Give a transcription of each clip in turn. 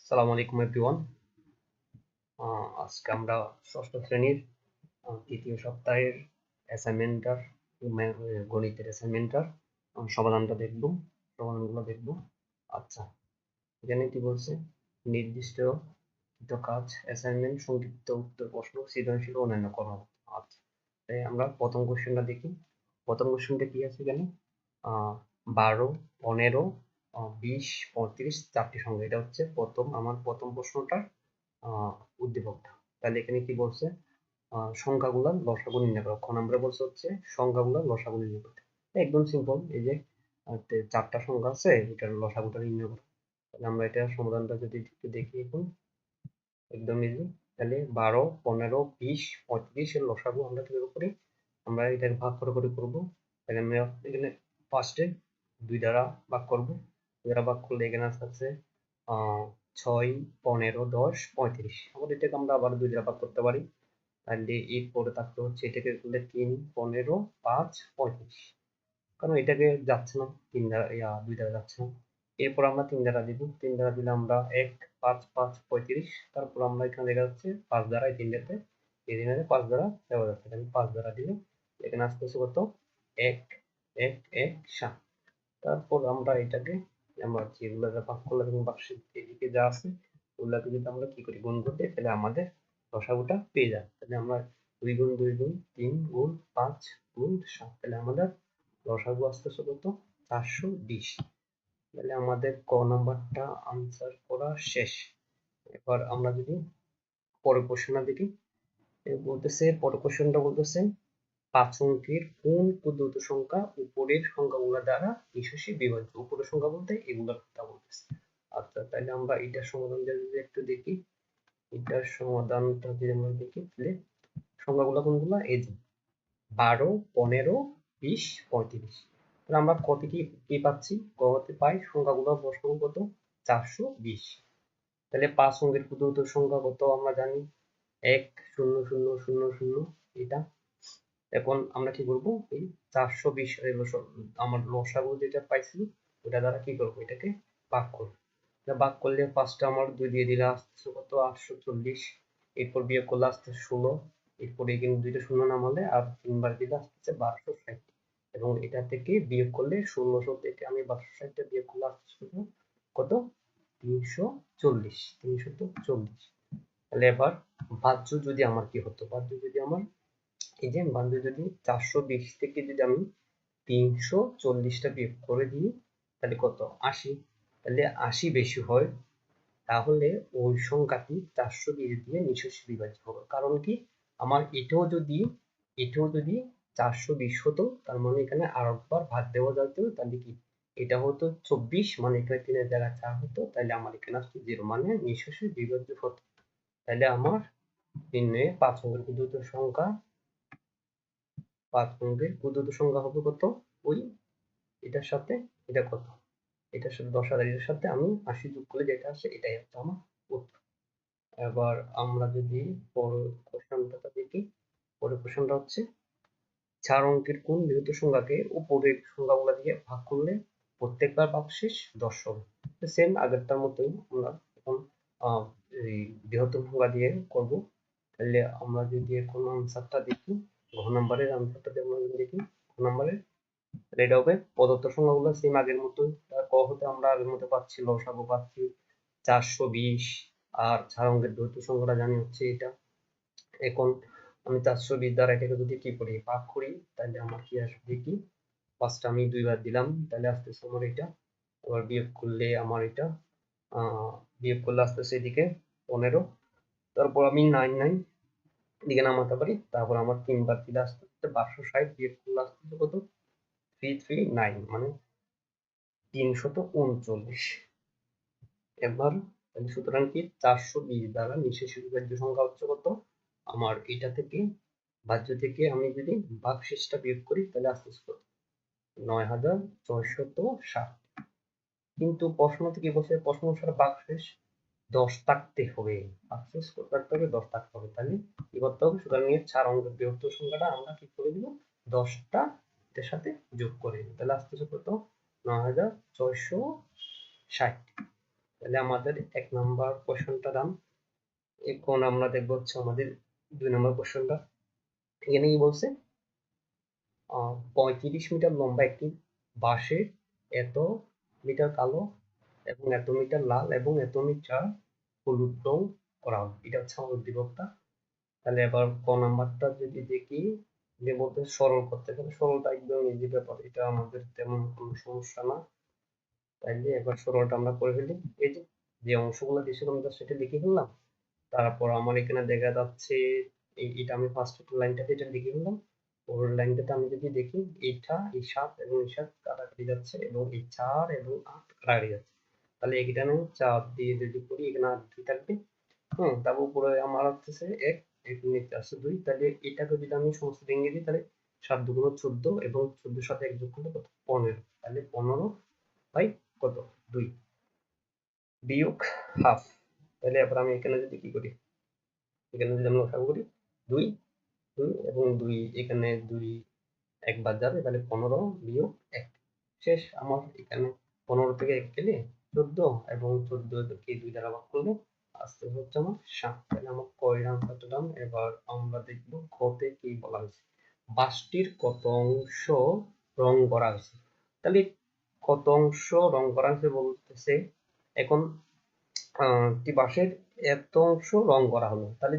আসসালামু আলাইকুম এভরিওয়ান। আজকে আমরা ষষ্ঠ শ্রেণীর তৃতীয় সপ্তাহের অ্যাসাইনমেন্টটার গণিতের অ্যাসাইনমেন্টটার সমাধানগুলো দেখব। আচ্ছা, এখানে কি বলছে? নির্দিষ্ট কাজ, অ্যাসাইনমেন্ট, সংক্ষিপ্ত উত্তর প্রশ্ন, সৃজনশীল ও অন্যান্য কর্মক্ষেত্র। আচ্ছা, তাই আমরা প্রথম কোশ্চেনটা দেখি। প্রথম কোশ্চেনটা কি আছে এখানে? 12, 15, 20, 35 চারটি সংখ্যা। এটা হচ্ছে আমার প্রথম প্রশ্নটার উদ্দীপকটা। তাহলে এখানে কি বলছে? সংখ্যাগুলোর লসাগু নির্ণয় করো। খ নম্বরে বলছে হচ্ছে সংখ্যাগুলোর লসাগু নির্ণয় করতে। একদম সিম্পল, এই যে চারটা সংখ্যা আছে, এটার লসাগুটা নির্ণয় করো। তাহলে আমরা এটার সমাধানটা যদি একটু দেখি এখন, একদম ইজি। তাহলে 12, 15, 20, 35 এর লসাগু আমরা কিভাবে করি? আমরা এটাকে ভাগ করে করবো। তাহলে আমরা এখানে ফার্স্টে 2 দ্বারা ভাগ করবো। 2 দ্বারা ভাগ করলে এখানে আছে 6, 15, 10, 35। আবার এটাকে আমরা আবার 2 দ্বারা ভাগ করতে পারি। তাহলে এরপরে থাকতে হচ্ছে এটাকে করলে 3, 15, 5, 35। কারণ এটাকে যাচ্ছে না, 3 দ্বারা 2 দ্বারা যাচ্ছে না। এরপর আমরা 3 দ্বারা দিব। 3 দ্বারা দিলে আমরা 1, 5, 5, 35। তারপর আমরা এখানে দেখা যাচ্ছে 5 দ্বারা এই 3টাতে, এই 5 দ্বারা দেওয়া যাচ্ছে। তাহলে 5 দ্বারা দিলে এখানে আসতেছে কত? 1, 1, 1, 7। তারপর আমরা এটাকে যেগুলো ভাগ করলাম এবং বাক্সের এদিকে যা আছে ওগুলাকে যদি আমরা কি করি, গুণ করতে, তাহলে আমাদের লসাগুটা পেয়ে যায়। তাহলে আমরা 2 গুণ 2 গুণ 3 গুণ 5 গুণ 7, তাহলে আমাদের লসাগু আসতেছে কত? 420। তাহলে আমাদের ক নাম্বারটা আনসার করা শেষ। এবার আমরা যদি পরের কোশ্চেনটা দেখি, পরের কোশ্চেনটা বলতেছে 5 অঙ্কের কোন ক্ষুদ্রতম সংখ্যা উপরের সংখ্যাগুলো দ্বারা নিঃশেষে বিভাজ্য? উপরের সংখ্যা বলতে এগুলোর কথা বলতেছে। আচ্ছা, তাহলে আমরা এটার সমাধানটা যদি একটু দেখি, এটার সমাধানটা যদি আমরা দেখি, তাহলে সংখ্যাগুলো কোনগুলো? এই যে 12, 15, 20, 35। তাহলে আমরা কত কি পাচ্ছি? কত পাই? সংখ্যাগুলো বসাবো কত? 420। তাহলে 5 অঙ্কের ক্ষুদ্রতম সংখ্যা কত আমরা জানি? 1, 0, 0, 0, 0। এটা এখন আমরা কি করবো? এই 420 আমার লসাগু যেটা পাইছি ওটা দ্বারা কি করবো? এটাকে ভাগ করবো। ভাগ করলে ফার্স্টে আমার 2 দিয়ে দিলে আসছে কত? 840। এরপর বিয়োগ করলে আসছে 16। এরপর এখানে 2টা শূন্য নামালে আর 3 বার দিলে আসছে 1260। এবং এটা থেকে বিয়োগ করলে 1600 থেকে আমি 1260টা বিয়োগ করলে আসছে কত? 340। 340। তাহলে এবার ভাজ্য যদি আমার কি হতো? ভাজ্য যদি আমার এই যে যদি 420 থেকে যদি আমি 340টা বিয়োগ করে দিই, তাহলে কত? 80। তাহলে 80 বেশি হয়, তাহলে ওই সংখ্যাটি 420 দিয়ে নিঃশেষে বিভাজ্য হবে। কারণ কি? আমার এটাও যদি 420 হতো, তার মানে এখানে আর একবার ভাগ দেওয়া যেত। তাহলে কি এটা হতো 24, মানে এখানে 3 জায়গায় 4 হতো, তাহলে আমার এখানে আসতো 0, মানে নিঃশেষে বিভাজ্য হতো। তাহলে আমার নির্ণয়ে 5 অঙ্কের ক্ষুদ্রতম সংখ্যা, 5 অঙ্কের ক্ষুদ্রতম সংখ্যা হবে কত? ওই এটার সাথে এটা কত? এটার সাথে 10,000 এর সাথে আমি 80 যোগ করলে যেটা আসে এটাই হচ্ছে আমার উত্তর। এবার আমরা যদি পরের কোশ্চেনটা দেখি, পরের কোশ্চেনটা হচ্ছে 4 অঙ্কের কোন বৃহত্তর সংখ্যাকে উপরের সংখ্যাগুলো দিয়ে ভাগ করলে প্রত্যেকবার ভাগশেষ 10 হবে? সেম আগেরটার মতোই আমরা এখন এই বৃহত্তর সংখ্যা দিয়ে করব। তাহলে আমরা যদি এখন আনসারটা দেখি, ঘ নাম্বারের আনসারটা আমরা যদি দেখি, ঘ নাম্বারের, এটা হবে প্রদত্ত সংখ্যাগুলো সেম আগের মতোই। ক হতে আমরা আগের মতো পাচ্ছি, লসাগু পাচ্ছি 420। আর 4 অঙ্কের বৃহত্তর সংখ্যাটা জানি হচ্ছে এটা। এখন আমি 420 দ্বারা এটাকে যদি কি করি, ভাগ করি, তাহলে আমার কি আসবে দেখি। ফার্স্ট আমি 2 বার দিলাম, তাহলে আসতেছে আমার এটা। আবার বিয়োগ করলে আমার এটা বিয়োগ করলে আসতেছে এদিকে 15। তারপর আমি 9 এদিকে নামাতে পারি। তারপর আমার 3 বার দিলে আসতেছে 1260, বিয়োগ করলে আসতেছে কত? 339, মানে 339। এবার সুতরাং কি 420 দ্বারা নিঃশেষে বিভাজ্য সংখ্যা হচ্ছে কত? আমার এটা থেকে, ভাজ্য থেকে আমি যদি ভাগশেষটা বিয়োগ করি, তাহলে আসতেছে কত? 9660। কিন্তু প্রশ্ন থেকে বসে, প্রশ্ন অনুসারে ভাগশেষ 10 থাকতে হবে। ভাগশেষ কত থাকতে হবে? 10 থাকতে হবে। তাহলে কি করতে হবে? সুতরাং এর 4 অঙ্কের বৃহত্তর সংখ্যাটা আমরা কি করে দিব? 10টা এর সাথে যোগ করে দিব। তাহলে আসতেছে কত? 9660। তাহলে আমাদের 1 নাম্বার কোশ্চেনটা ডান। এখন আমরা দেখবো হচ্ছে আমাদের 2 নাম্বার কোশ্চেনটা। এখানে কি বলছে 35 মিটার লম্বা একটি বাঁশে এত মিটার কালো এবং এত মিটার লাল এবং এত মিটার হলুদ রং করা হবে। এটা হচ্ছে আমার উদ্দীপকটা। তাহলে এবার ক নাম্বারটা যদি দেখি, যে বলতে সরল করতে গেলে, সরলটা একদম ইজি ব্যাপার, এটা আমাদের তেমন কোনো সমস্যা না। তাইলে এবার সরলটা আমরা করে ফেলি। এই যে যে অংশগুলো দিয়েছিলাম সেটা লিখে ফেললাম। তারপর আমার এখানে দেখা যাচ্ছে এটা আমি ফার্স্ট লাইনটাতে এটা লিখে ফেললাম। পরের লাইনটাতে আমি যদি দেখি এইটা এই 7 এবং এই 7 কাটাকাটি যাচ্ছে এবং এই 4 এবং 8 কাটাকাটি যাচ্ছে। তাহলে এখানে 4 দিয়ে যদি করি এখানে 8 2 থাকবে। তারপর উপরে আমার হচ্ছে 1, এখানে নিচে আছে 2। তাহলে এটাকে যদি আমি সমস্ত ভেঙে দিই তাহলে 7 দুগুণ 14 এবং 14 সাথে 1 যোগ করলে কত 15। তাহলে 15 বাই কত 2 বিয়োগ হাফ। তাহলে এবার আমি এখানে যদি কি করি, এখানে যদি আমরা লসাগু করি 2 2 এবং 2 এখানে 2 একবার যাবে, তাহলে 15 বিয়োগ 1 শেষ। আমার এখানে 15 থেকে 1 গেলে 14 এবং 14 কে 2 দ্বারা ভাগ করলে আসতে হচ্ছে আমার 7। তাহলে আমার কয়টা আনসারটা ডান। এবার আমরা দেখব ঘতে কি বলা হয়েছে, বাসটির কত অংশ রং করা হয়েছে। তাহলে কত অংশ রং করা হয়েছে বলতেছে, এখন একটি বাঁশের এত অংশ রং করা হলো, তাহলে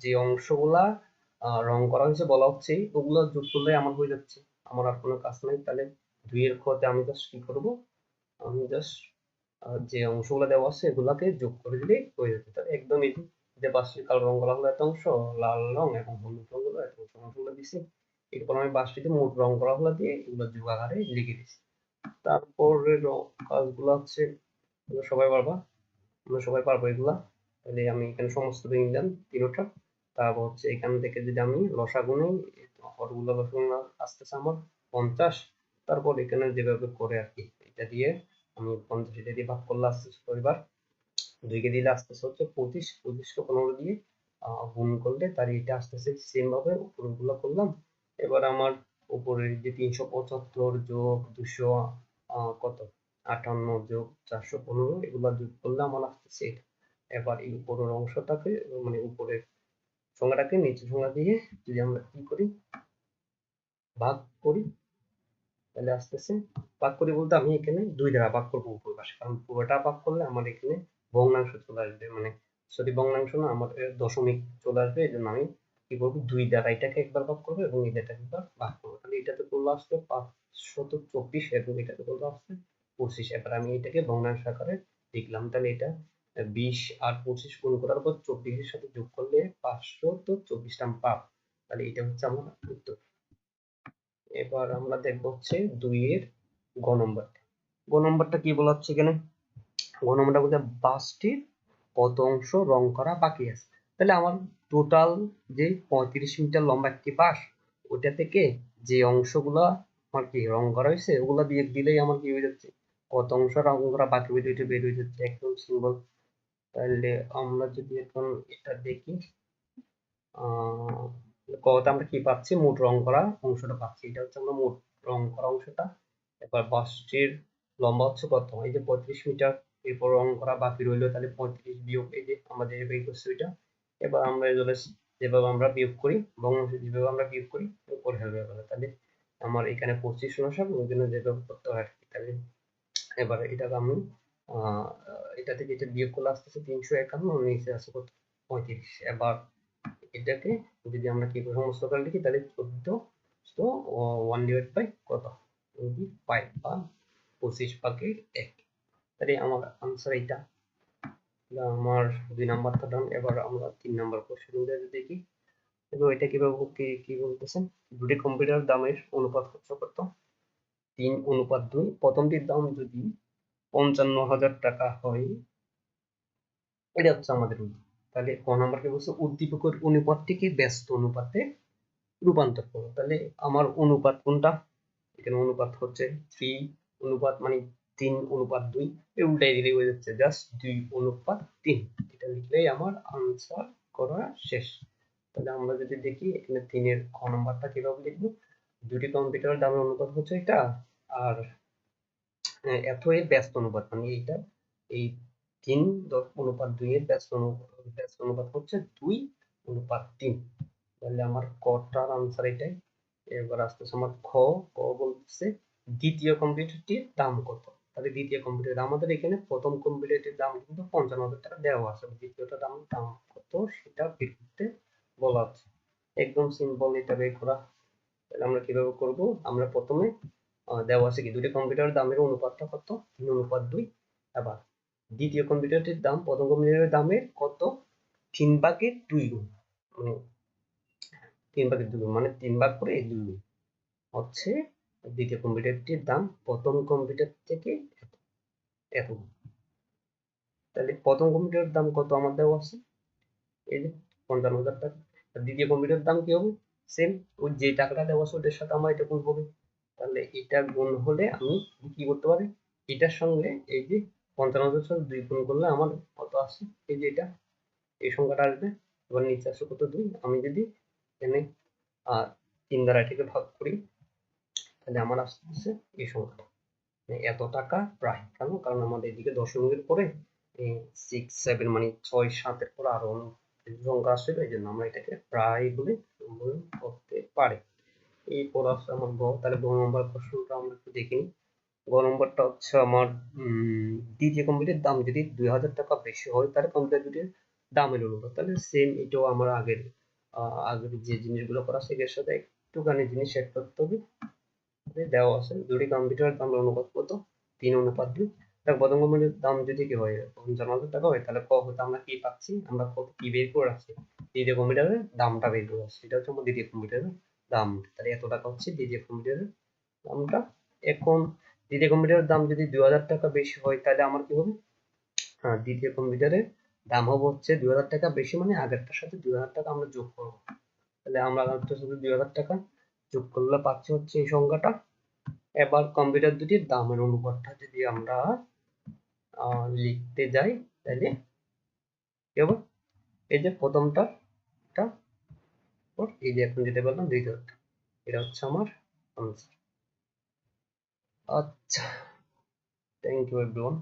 যে অংশগুলা রং করা হয়েছে বলা হচ্ছে ওগুলো যোগ করলে আমার হয়ে যাচ্ছে, আমার আর কোনো কাজ নাই। তাহলে 2 এর খতে আমি জাস্ট কি করব, আমি জাস্ট যে অংশগুলো দেওয়া আছে এগুলাকে যোগ করে দিলেই হয়ে যাবে। তাহলে একদম ইজি, যে বাঁশটির কালো রং করা হলো এত অংশ, লাল রং এবং হলুদ রং হলো এত অংশগুলো দিছি। এরপর আমি বাঁশটিতে মোট রং করা হলো দিয়ে এগুলো যোগ আকারে লিখে দিছি। তারপরে কাজগুলো হচ্ছে সবাই পারবা, আমরা সবাই পারবো এগুলা। তাহলে আমি এখানে সমস্ত ভেঙে দিলাম তিনোটা। তারপর হচ্ছে এখান থেকে যদি আমি লসাগু নেই, হরগুলো লসাগু আসতেছে আমার 50। তারপর এখানে যেভাবে করে আর কি এটা দিয়ে আমি 50 এটা দিয়ে ভাগ করলে আসতেছে পরিবার 2 কে দিলে আসতেছে হচ্ছে 25, 25 কে 15 দিয়ে গুণ করলে তার এটা আসতেছে সেম ভাবে উপরগুলো করলাম। এবার আমার উপরের যে 375 যোগ 200 কত 58 যোগ 415 এগুলা যোগ করলে আমার আসতেছে এটা। এবার এই উপরের অংশটাকে মানে উপরের সংখ্যাটাকে নিচের সংখ্যা দিয়ে যদি আমরা কি করি ভাগ করি, তাহলে আসতেছে ভাগ করি বলতে আমি এখানে 2 দ্বারা ভাগ করবো উপর পাশে, কারণ পুরোটা ভাগ করলে আমার এখানে ভগ্নাংশ চলে আসবে, মানে সরি ভগ্নাংশ না, আমার দশমিক চলে আসবে। এই জন্য আমি কি করবো 2 দ্বারা এটাকে একবার ভাগ করবো এবং এটাকে একবার ভাগ করবো। তাহলে এটাতে করলে আসবে 524 এবং এটাতে করলে আসবে 25। এবার আমি এটাকে ভগ্নাংশ আকারে লিখলাম। তাহলে এটা 20 আর 25 গুণ করার পর 24 এর সাথে যোগ করলে 524 টা পাব। তাহলে এটা হচ্ছে আমার উত্তর। এবার আমরা দেখবো হচ্ছে 2 এর গ নম্বর। গ নম্বরটা কি বলা হচ্ছে এখানে, গ নম্বরটা বলতে বাসটির কত অংশ রং করা বাকি আছে। তাহলে আমার টোটাল যে 35 মিটার লম্বা একটি বাস, ওটা থেকে যে অংশগুলা আমার কি রং করা হয়েছে ওগুলা দিয়ে দিলেই আমার কি হয়ে যাচ্ছে, কত অংশ রং করা বাকি ওইটা বের হয়ে যাচ্ছে একদম সিম্পল। তাহলে আমরা যদি এখন এটা দেখি কত আমরা কি পাচ্ছি, মোট রং করা অংশটা পাচ্ছি, এটা হচ্ছে আমরা মোট রং করা অংশটা। এবার বাসটির লম্বা হচ্ছে কত, এই যে 35 মিটার, এরপর রং করা বাকি রইলো, তাহলে 35 বিয়োগ এই যে আমরা যে বের করছি ওইটা। এবার আমরা যেভাবে আমরা বিয়োগ করি ভগ্নাংশ যেভাবে আমরা বিয়োগ করি করে ফেলবে এবার। তাহলে আমার এখানে 25 অনুসার ওইখানে যেভাবে করতে হয় আর কি। তাহলে এবার এটাকে আমি আহ এটা থেকে এটা বিয়োগ করলে আসতেছে 351, নিচে আছে কত 35। এবার এটাকে যদি আমরা কি সমস্ত করে লিখি তাহলে 14 তো 1 ডিভাইড বাই কত 25 বা 25 ভাগের 1। তাহলে আমার আনসার এটা। আমার 2 নাম্বারটা ডান। এবার আমরা 3 নাম্বার কোশ্চেন দেখি। এবং এটা কিভাবে কি বলতেছেন, দুটি কম্পিউটার দামের অনুপাত হচ্ছে কত 3:2। প্রথমটির দাম যদি 55,000 টাকা হয়, এটা হচ্ছে আমাদের উদ্দীপক। তাহলে ক নাম্বার কি বলছে, উদ্দীপকের অনুপাতটিকে ব্যস্ত অনুপাতে রূপান্তর করো। তাহলে আমার অনুপাত কোনটা, এখানে অনুপাত হচ্ছে 3 অনুপাত মানে 3:2, এই উল্টাই দিলেই হয়ে যাচ্ছে জাস্ট 2:3। এটা লিখলেই আমার আনসার করা শেষ। তাহলে আমরা যদি দেখি এখানে 3 এর খ নাম্বারটা কিভাবে লিখবো, দুটি কম্পিউটারের দামের অনুপাত হচ্ছে এটা, আর এত এর ব্যস্ত অনুপাত মানে এইটা এই 3:2 এর ব্যস্ত অনুপাত হচ্ছে 2:3। তাহলে আমার কটার আনসার এটাই। এবার আসতেছে আমার খ বলতেছে দ্বিতীয় কম্পিউটারটির দাম কত। তাহলে দ্বিতীয় কম্পিউটার আমাদের এখানে প্রথম কম্পিউটারটির দাম কিন্তু 55,000 টাকা দেওয়া আছে, দ্বিতীয়টা দাম কত সেটা বের করতে বলা আছে। একদম সিম্পল এটা বের করা। তাহলে আমরা কিভাবে করব, আমরা প্রথমে দেওয়া আছে কি দুটো কম্পিউটারের দামের অনুপাতটা কত, 3:2। আবার দ্বিতীয় কম্পিউটারটির দাম প্রথম কম্পিউটারের দামের কত, 3/2 গুণ, মানে 3/2 গুণ মানে 3 ভাগ করে 2 গুণ হচ্ছে দ্বিতীয় কম্পিউটারটির দাম প্রথম কম্পিউটার থেকে এত। তাহলে প্রথম কম্পিউটারের দাম কত আমার দেওয়া আছে, এই যে 55,000 টাকা। দ্বিতীয় কম্পিউটারের দাম কি হবে, সেম ওই যে টাকাটা দেওয়া আছে ওটার সাথে আমার এটা গুণ হবে। তাহলে এটা গুণ হলে আমি কি করতে পারি, এটার সঙ্গে এই যে 55,000 সাথে 2 গুণ করলে আমার কত আসে, এই যে এটা এই সংখ্যাটা আসবে। এবার নিচে আসে কত 2, আমি যদি এখানে 3 দ্বারা এটাকে ভাগ করি তাহলে আমার আসতেছে এই সংখ্যাটা, এত টাকা প্রায়। কেন, কারণ আমাদের এদিকে দশমিকের পরে 6 7 মানে 6 7 এর পর আরো সংখ্যা আসবে, এই জন্য আমরা এটাকে প্রায় বলে সম্বোধন করতে পারি। এরপর আসছে আমার গ। তাহলে গ নম্বর প্রশ্নটা আমরা একটু দেখি। গ নম্বরটা হচ্ছে আমার দ্বিতীয় কম্পিউটারের দাম যদি 2,000 টাকা বেশি হয় তাহলে কম্পিউটার দুটির দামের অনুপাত। তাহলে সেম এটাও আমার আগের যে জিনিসগুলো করা সেগুলোর সাথে একটুখানি জিনিস অ্যাড করতে হবে। দেওয়া আছে দুটি কম্পিউটারের দামের অনুপাত কত, 3:2। প্রথম কম্পিউটারের দাম যদি কি হয় 55,000 টাকা হয় তাহলে ক হতে আমরা কি পাচ্ছি, আমরা কত কি বের করে রাখছি, দ্বিতীয় কম্পিউটারের দামটা বের করে রাখছি, এটা হচ্ছে আমার দ্বিতীয় কম্পিউটারের দাম। তাহলে এত টাকা হচ্ছে দ্বিতীয় কম্পিউটারের দামটা। এখন দ্বিতীয় কম্পিউটারের দাম যদি 2,000 টাকা বেশি হয় তাহলে আমার কি হবে, দ্বিতীয় কম্পিউটারের দাম হবে হচ্ছে 2,000 টাকা বেশি, মানে আগেরটার সাথে 2,000 টাকা আমরা যোগ করবো। তাহলে আমরা আগেরটার সাথে 2,000 টাকা যোগ করলে পাচ্ছি হচ্ছে এই সংখ্যাটা। এবার কম্পিউটার দুটির দামের অনুপাতটা যদি আমরা লিখতে যাই তাহলে কি হবে, এই যে প্রথমটা এই যে এখন যেটা বললাম দ্বিতীয়টা, এটা হচ্ছে আমার আনসার। আচ্ছা, থ্যাংক ইউ এভরিওয়ান।